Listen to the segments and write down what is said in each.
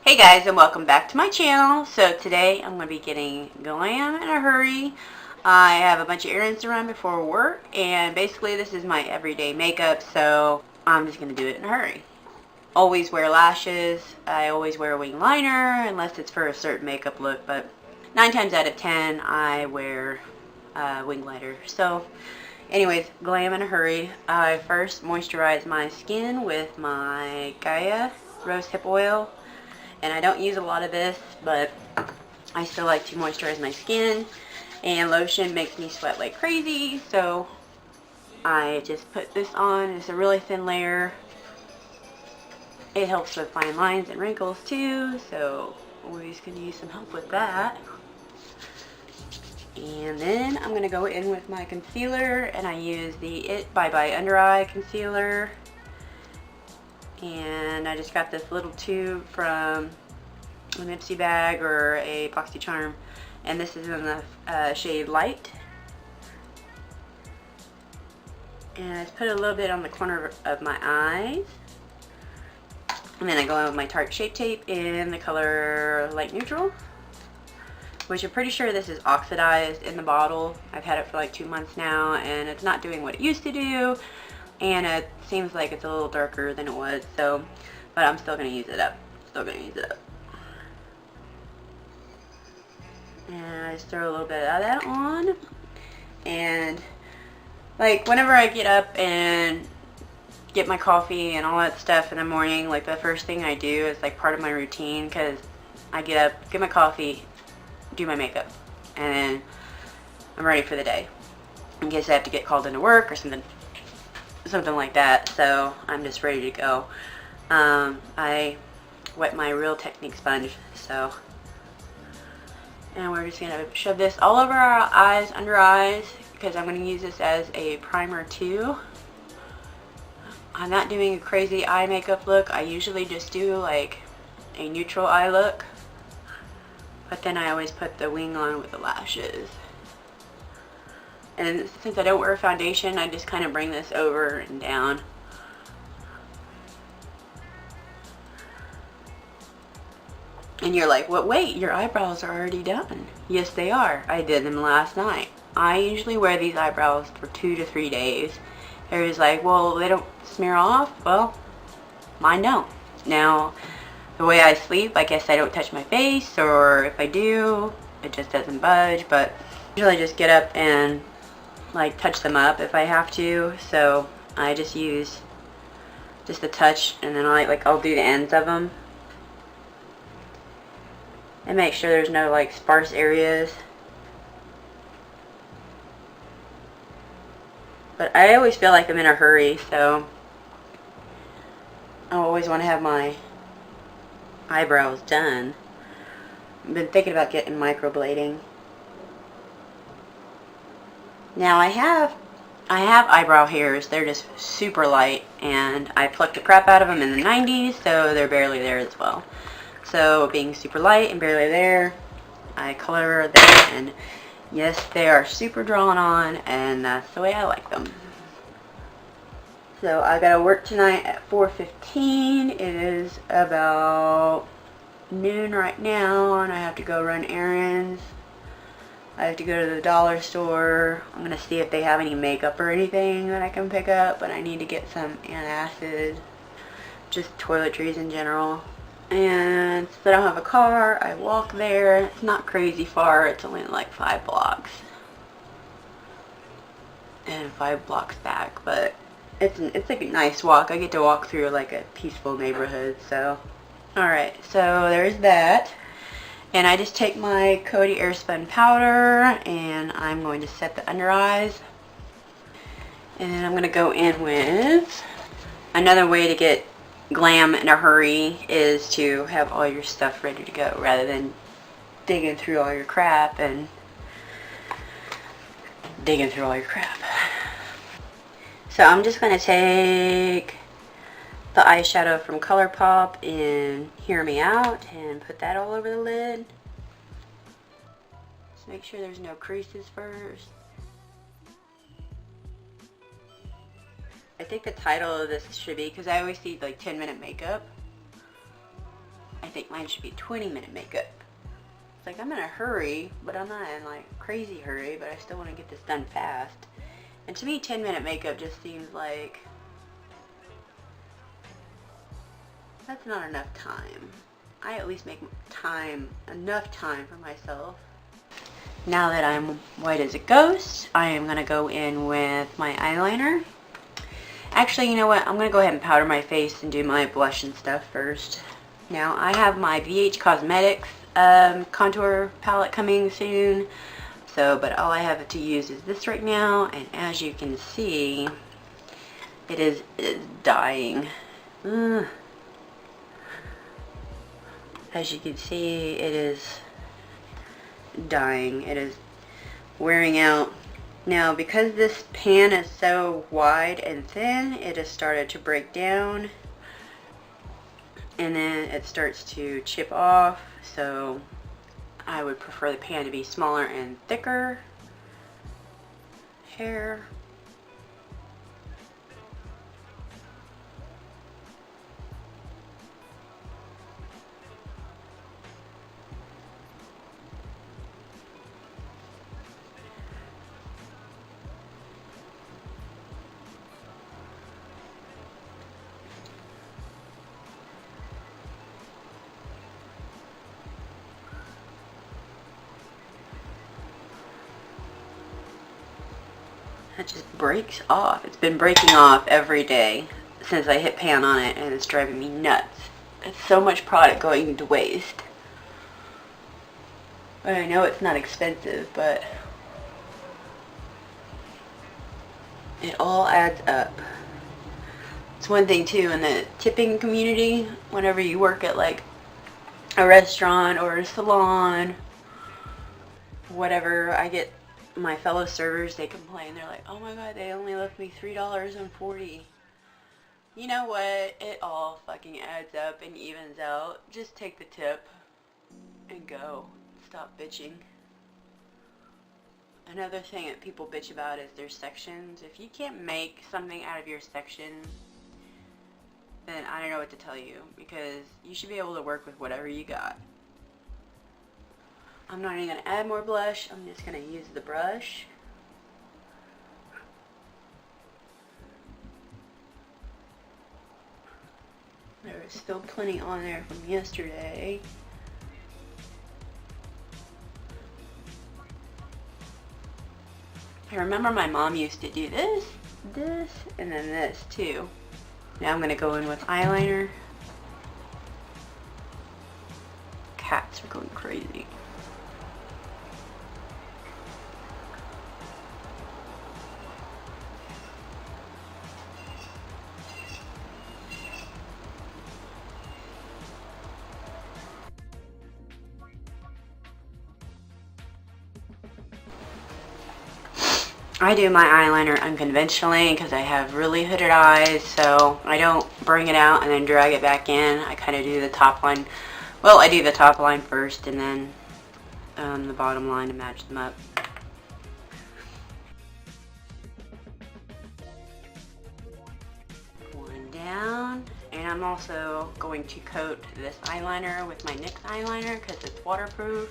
Hey guys, and welcome back to my channel. So today I'm going to be getting glam in a hurry. I have a bunch of errands to run before work, and basically this is my everyday makeup, so I'm just going to do it in a hurry. Always wear lashes. I always wear a wing liner unless it's for a certain makeup look, but 9 times out of 10 I wear wing liner. So anyways, glam in a hurry. I first moisturize my skin with my Gaia Rose Hip Oil. And I don't use a lot of this, but I still like to moisturize my skin. And lotion makes me sweat like crazy, so I just put this on. It's a really thin layer. It helps with fine lines and wrinkles too, so always can use some help with that. And then I'm going to go in with my concealer, and I use the It Bye Bye Under Eye Concealer. And I just got this little tube from a Nipsey bag or a BoxyCharm, and this is in the shade Light. And I just put a little bit on the corner of my eyes, and then I go in with my Tarte Shape Tape in the color Light Neutral, which I'm pretty sure this is oxidized in the bottle. I've had it for like 2 months now, and it's not doing what it used to do. And it seems like it's a little darker than it was, so, but I'm still going to use it up. And I just throw a little bit of that on. And, like, whenever I get up and get my coffee and all that stuff in the morning, like, the first thing I do is, like, part of my routine, because I get up, get my coffee, do my makeup, and then I'm ready for the day. In case I have to get called into work or something like that, so I'm just ready to go. I wet my Real Technique sponge, so, and we're just gonna shove this all over our eyes, under eyes, because I'm gonna use this as a primer too. I'm not doing a crazy eye makeup look. I usually just do like a neutral eye look, but then I always put the wing on with the lashes. And since I don't wear foundation, I just kind of bring this over and down. And you're like, well, wait, your eyebrows are already done. Yes, they are. I did them last night. I usually wear these eyebrows for 2 to 3 days. Everybody's like, well, they don't smear off. Well, mine don't. Now, the way I sleep, I guess I don't touch my face, or if I do, it just doesn't budge. But usually I just get up and like touch them up if I have to, so I just use just a touch, and then I'll do the ends of them and make sure there's no like sparse areas. But I always feel like I'm in a hurry, so I always want to have my eyebrows done. I've been thinking about getting microblading. Now I have eyebrow hairs. They're just super light, and I plucked the crap out of them in the 90s, so they're barely there as well. So being super light and barely there, I color them, and yes, they are super drawn on, and that's the way I like them. So I gotta work tonight at 4:15. It is about noon right now, and I have to go run errands. I have to go to the dollar store. I'm going to see if they have any makeup or anything that I can pick up, but I need to get some antacid, just toiletries in general. And since I don't have a car, I walk there. It's not crazy far. It's only like 5 blocks. And 5 blocks back, but it's like a nice walk. I get to walk through like a peaceful neighborhood, so. Alright, so there's that. And I just take my Coty Airspun powder, and I'm going to set the under eyes. And then I'm going to go in with, another way to get glam in a hurry is to have all your stuff ready to go, rather than digging through all your crap and So I'm just going to take the eyeshadow from ColourPop in Hear Me Out and put that all over the lid. Just make sure there's no creases first. I think the title of this should be, because I always see like 10-minute makeup. I think mine should be 20-minute makeup. It's like I'm in a hurry, but I'm not in like crazy hurry, but I still want to get this done fast. And to me, 10-minute makeup just seems like that's not enough time. I at least make enough time for myself. Now that I'm white as a ghost, I am going to go in with my eyeliner. Actually, you know what? I'm going to go ahead and powder my face and do my blush and stuff first. Now, I have my VH Cosmetics contour palette coming soon. But all I have to use is this right now. And as you can see, it is dying. As you can see, it is dying. It is wearing out. Now, because this pan is so wide and thin, it has started to break down. And then it starts to chip off. So I would prefer the pan to be smaller and thicker. Hair. It just breaks off. It's been breaking off every day since I hit pan on it, and it's driving me nuts. It's so much product going to waste. I know it's not expensive, but it all adds up. It's one thing too in the tipping community, whenever you work at like a restaurant or a salon, whatever, I get my fellow servers, they complain. They're like, oh my god, they only left me $3.40. You know what? It all fucking adds up and evens out. Just take the tip and go. Stop bitching. Another thing that people bitch about is their sections. If you can't make something out of your section, then I don't know what to tell you, because you should be able to work with whatever you got. I'm not even going to add more blush. I'm just going to use the brush. There is still plenty on there from yesterday. I remember my mom used to do this, and then this too. Now I'm going to go in with eyeliner. Cats are going crazy. I do my eyeliner unconventionally because I have really hooded eyes, so I don't bring it out and then drag it back in. I kind of do the top line. Well, I do the top line first and then the bottom line to match them up. One down, and I'm also going to coat this eyeliner with my NYX eyeliner because it's waterproof,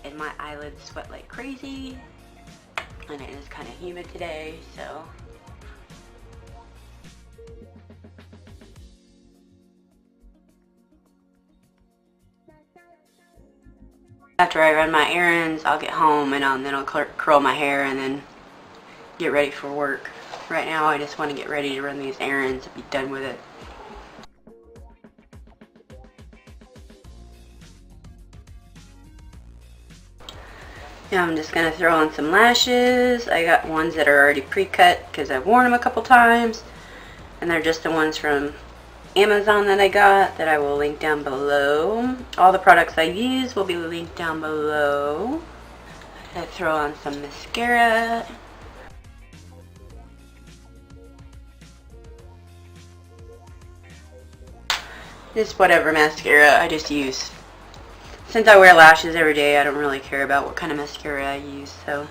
and my eyelids sweat like crazy. And it is kind of humid today, so after I run my errands, I'll get home and then I'll curl my hair and then get ready for work. Right now, I just want to get ready to run these errands and be done with it. Now I'm just going to throw on some lashes. I got ones that are already pre-cut because I've worn them a couple times. And they're just the ones from Amazon that I got that I will link down below. All the products I use will be linked down below. I throw on some mascara. Just whatever mascara I just use. Since I wear lashes every day, I don't really care about what kind of mascara I use, so.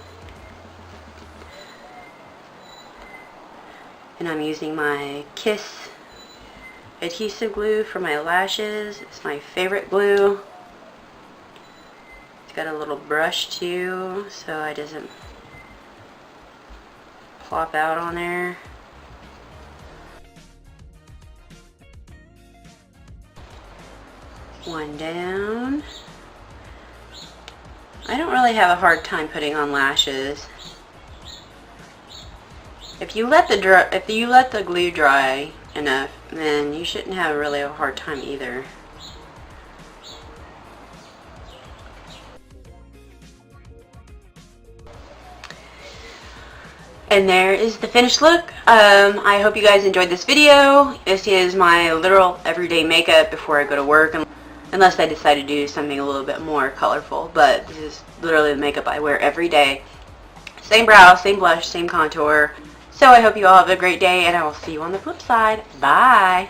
And I'm using my Kiss adhesive glue for my lashes. It's my favorite glue. It's got a little brush too, so it doesn't plop out on there. One down. I don't really have a hard time putting on lashes. If you let the glue dry enough, then you shouldn't have really a hard time either. And there is the finished look. I hope you guys enjoyed this video. This is my literal everyday makeup before I go to work, unless I decide to do something a little bit more colorful. But this is literally the makeup I wear every day. Same brow, same blush, same contour. So I hope you all have a great day, and I will see you on the flip side. Bye!